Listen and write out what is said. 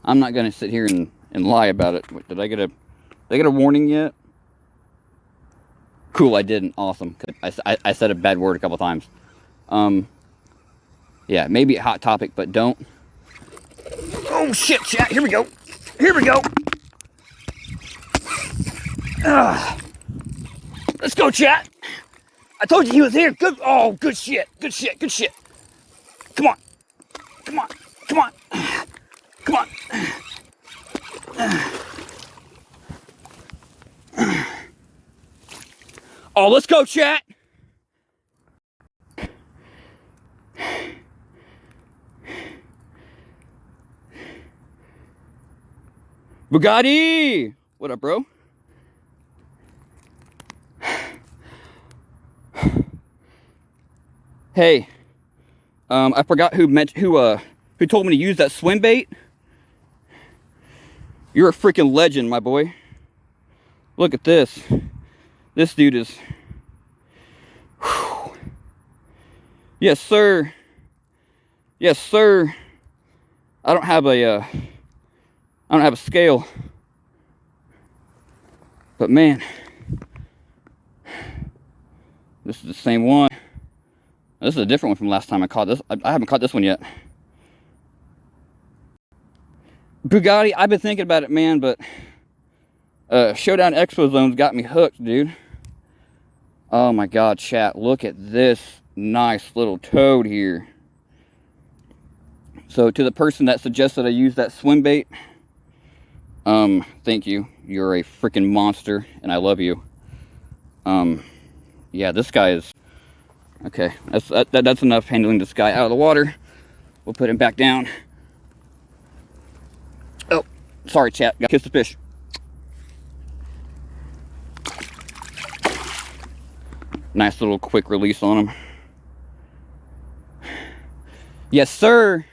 I'm not gonna sit here and lie about it. Did I get a warning yet? Cool, I didn't. Awesome. I said a bad word a couple times. Yeah, maybe a hot topic, but don't. Oh shit, chat. Here we go. Here we go. Let's go, chat. I told you he was here. Good. Oh, good shit. Good shit. Good shit. Come on. Come on. Come on. Come on. Oh, let's go, chat. Bugatti! What up, bro? Hey, I forgot who told me to use that swim bait. You're a freaking legend, my boy. Look at this. This dude is. Whew. Yes, sir. Yes, sir. I don't have a scale. But man, this is the same one. This is a different one from last time I caught this. I haven't caught this one yet. Bugatti, I've been thinking about it, man, but Showdown Expo Zone's got me hooked, dude. Oh my God, chat, look at this nice little toad here. So to the person that suggested I use that swim bait, thank you. You're a freaking monster, and I love you. Yeah, this guy is... Okay, that's enough handling this guy out of the water. We'll put him back down. Oh, sorry, chat. Got to kiss the fish. Nice little quick release on him. Yes, sir.